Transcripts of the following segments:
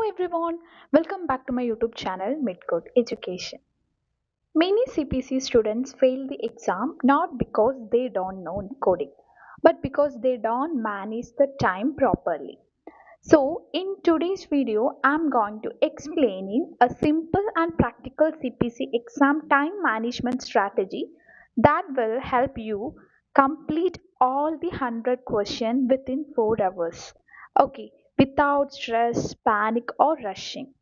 everyone, welcome back to my YouTube channel 𝙏𝙄𝙈. Many CPC students fail the exam not because they don't know coding, but because they don't manage the time properly. So, in today's video, I'm going to explain in a simple and practical CPC exam time management strategy that will help you complete all the 100 questions within 4 hours. Okay, without stress, panic, or rushing.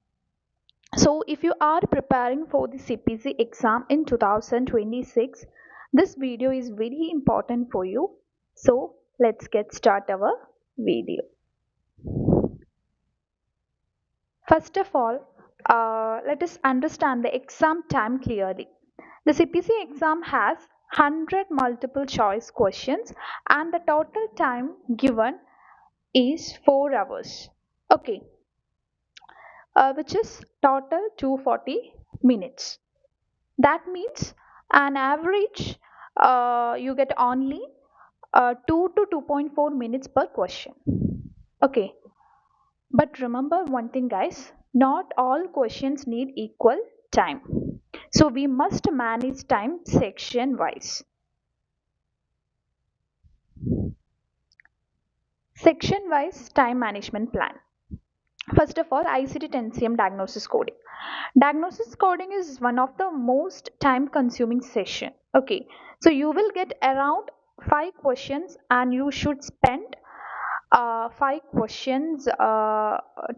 So, if you are preparing for the CPC exam in 2026, this video is very important for you. So, let's get start our video. First of all, let us understand the exam time clearly. The CPC exam has 100 multiple choice questions and the total time given is 4 hours. Okay, which is total 240 minutes. That means an average you get only 2 to 2.4 minutes per question. Okay, but remember one thing, guys, not all questions need equal time. So we must manage time section wise. Section wise time management plan. First of all, ICT 10CM diagnosis coding. Diagnosis coding is one of the most time consuming session. Okay, so you will get around 5 questions and you should spend 5 questions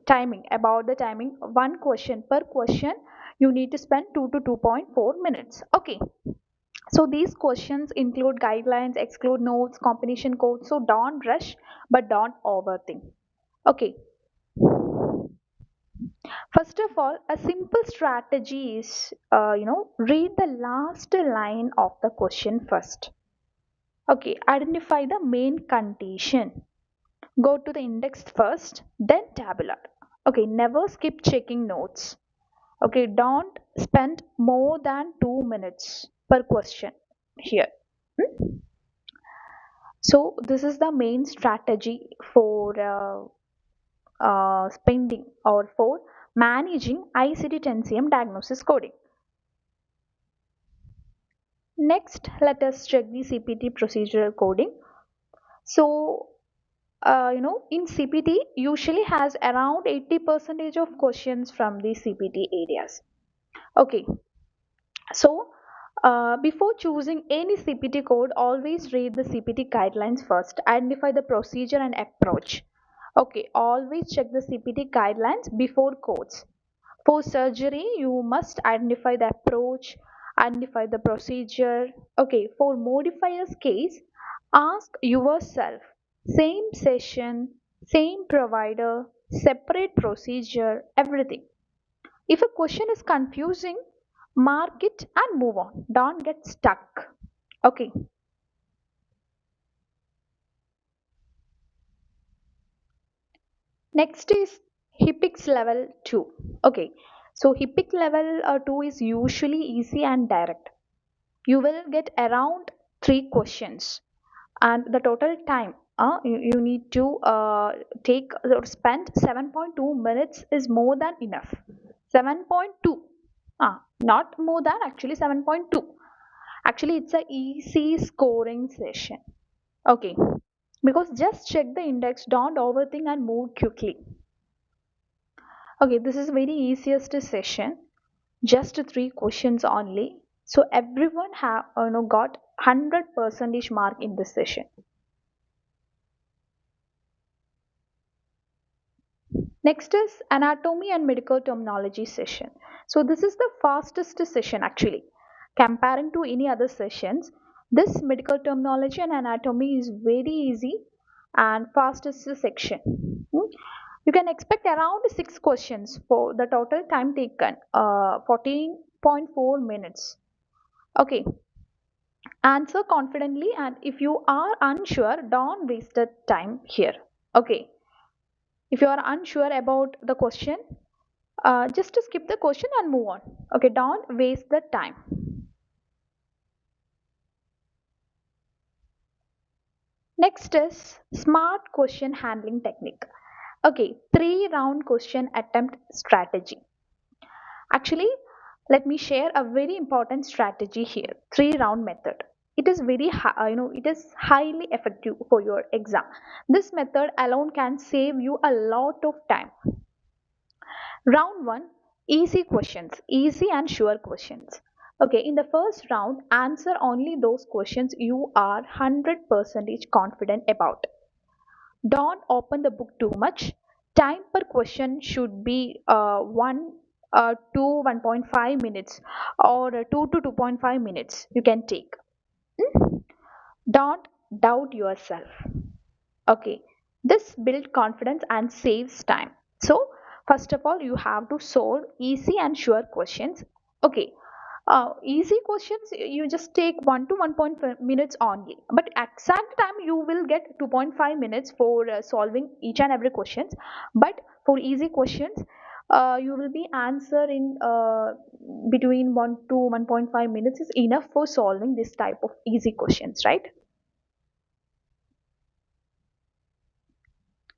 timing about the timing. One question per question you need to spend 2 to 2.4 minutes. Okay, so these questions include guidelines, exclude notes, combination codes. So don't rush, but don't overthink. Okay, first of all, a simple strategy is read the last line of the question first. Okay, identify the main condition. Go to the index first, then tabular. Okay, never skip checking notes. Okay, don't spend more than 2 minutes per question here. So this is the main strategy for spending or for managing ICD 10CM diagnosis coding. Next, let us check the CPT procedural coding. So, in CPT usually has around 80% of questions from the CPT areas. Okay, so before choosing any CPT code, always read the CPT guidelines first. Identify the procedure and approach. Okay, always check the CPT guidelines before codes. For surgery, you must identify the approach, identify the procedure. Okay, for modifiers case, ask yourself same session, same provider, separate procedure, everything. If a question is confusing, mark it and move on. Don't get stuck. Okay. Next is HIPIX level 2. Okay. So HIPIC level 2 is usually easy and direct. You will get around 3 questions and the total time you need to take or spend 7.2 minutes is more than enough. 7.2, not more than, actually 7.2. Actually, it's a easy scoring session. Okay, because just check the index, don't overthink and move quickly. Okay, this is very easiest session, just 3 questions only. So everyone have got 100% mark in this session. Next is anatomy and medical terminology session. So this is the fastest session actually. Comparing to any other sessions, this medical terminology and anatomy is very easy and fastest section. You can expect around 6 questions for the total time taken, 14.4 minutes. Okay, answer confidently and if you are unsure, don't waste the time here. Okay, if you are unsure about the question, just to skip the question and move on. Okay, don't waste the time. Next is smart question handling technique. Okay, three round question attempt strategy. Actually, let me share a very important strategy here. Three round method. It is it is highly effective for your exam. This method alone can save you a lot of time. Round 1, easy questions, easy and sure questions. Okay, in the first round, answer only those questions you are 100% confident about. Don't open the book too much. Time per question should be 1 to 1.5 minutes or 2 to 2.5 minutes you can take. Don't doubt yourself. Okay, this builds confidence and saves time. So, first of all, you have to solve easy and sure questions. Okay, easy questions you just take 1 to 1.5 minutes only, but exact time you will get 2.5 minutes for solving each and every questions. But for easy questions, you will be answer in between 1 to 1.5 minutes is enough for solving this type of easy questions, right?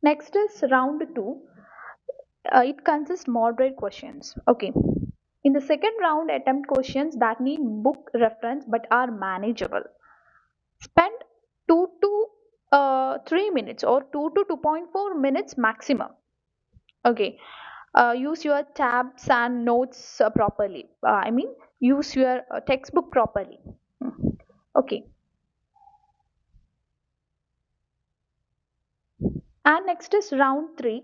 Next is round 2. It consists moderate questions. Okay. In the second round, attempt questions that need book reference but are manageable. Spend 2 to 3 minutes or 2 to 2.4 minutes maximum. Okay. Use your tabs and notes properly. Use your textbook properly. Hmm. Okay. And next is round 3.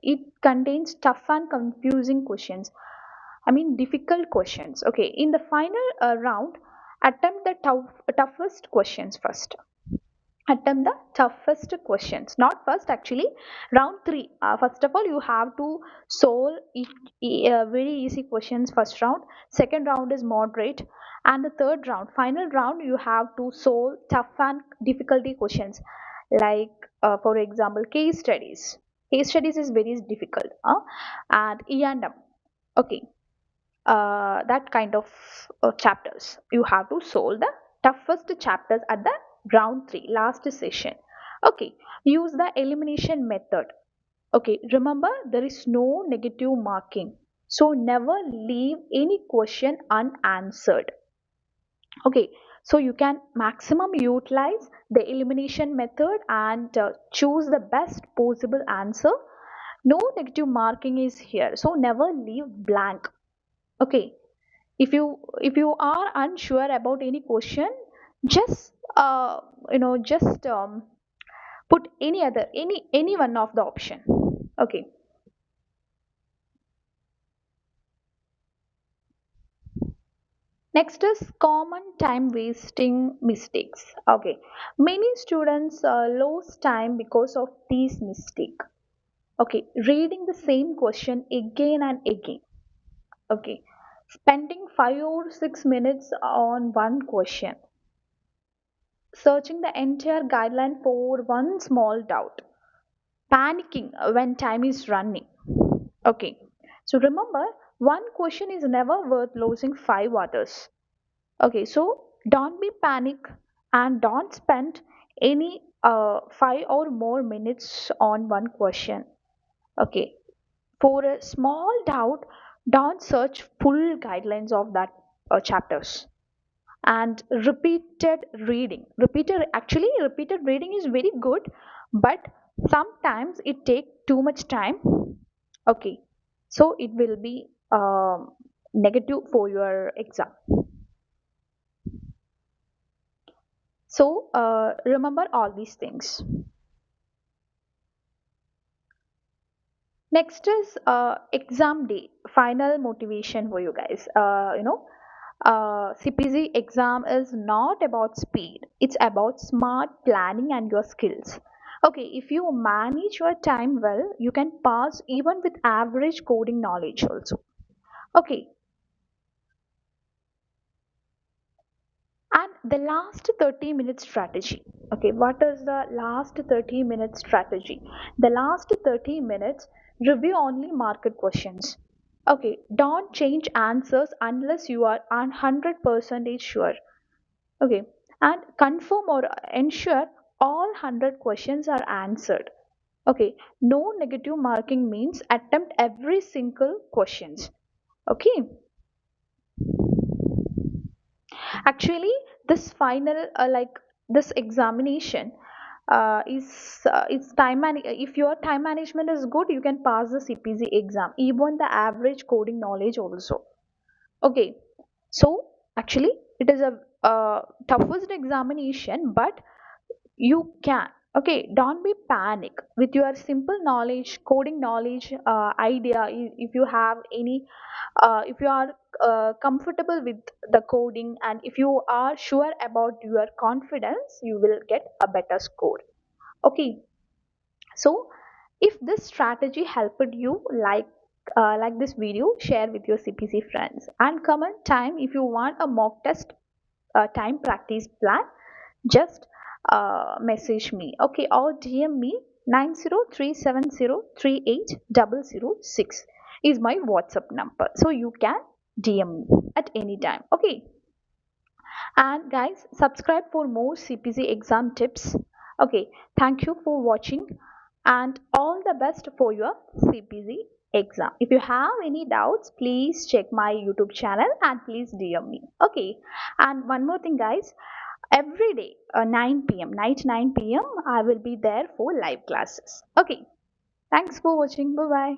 It contains tough and confusing questions. Difficult questions. Okay, in the final round, attempt the toughest questions first. Attempt the toughest questions. Not first, actually. Round 3. First of all, you have to solve very easy questions first round. Second round is moderate. And the third round, final round, you have to solve tough and difficulty questions. Like, for example, case studies. Case studies is very difficult. And E&M. Okay, that kind of chapters. You have to solve the toughest chapters at the round 3, last session. Okay, use the elimination method. Okay, remember there is no negative marking. So never leave any question unanswered. Okay, so you can maximum utilize the elimination method and choose the best possible answer. No negative marking is here. So never leave blank. Okay, if you are unsure about any question, just put any one of the option. Okay, next is common time wasting mistakes. Okay, many students lose time because of these mistakes. Okay, reading the same question again and again. Okay, spending 5 or 6 minutes on one question, searching the entire guideline for one small doubt, panicking when time is running. Okay, so remember, one question is never worth losing five others. Okay, so don't be panic and don't spend any 5 or more minutes on one question. Okay, for a small doubt, don't search full guidelines of that chapters. And repeated reading is very good, but sometimes it takes too much time. Okay, so it will be negative for your exam. So remember all these things. Next is exam day, final motivation for you guys. CPC exam is not about speed, it's about smart planning and your skills. Okay, if you manage your time well, you can pass even with average coding knowledge also. Okay, and the last 30-minute strategy. Okay, what is the last 30-minute strategy? The last 30 minutes, review only market questions. Okay, don't change answers unless you are 100% sure. Okay, and confirm or ensure all 100 questions are answered. Okay, no negative marking means attempt every single questions. Okay, actually, this final this examination is time man if your time management is good, you can pass the CPC exam, even the average coding knowledge also. Okay, so actually it is a toughest examination, but you can. Okay, don't be panic with your simple knowledge, coding knowledge, idea. If you have any, if you are comfortable with the coding, and if you are sure about your confidence, you will get a better score. Okay, so if this strategy helped you, like this video, share with your CPC friends, and comment time if you want a mock test time practice plan. Just message me, okay, or DM me. 9037038006 is my WhatsApp number, so you can DM me at any time. Okay, and guys, subscribe for more CPC exam tips. Okay, thank you for watching, and all the best for your CPC exam. If you have any doubts, please check my YouTube channel and please DM me. Okay, and one more thing, guys, every day 9 p.m. night 9 p.m. I will be there for live classes. Okay, thanks for watching. Bye bye.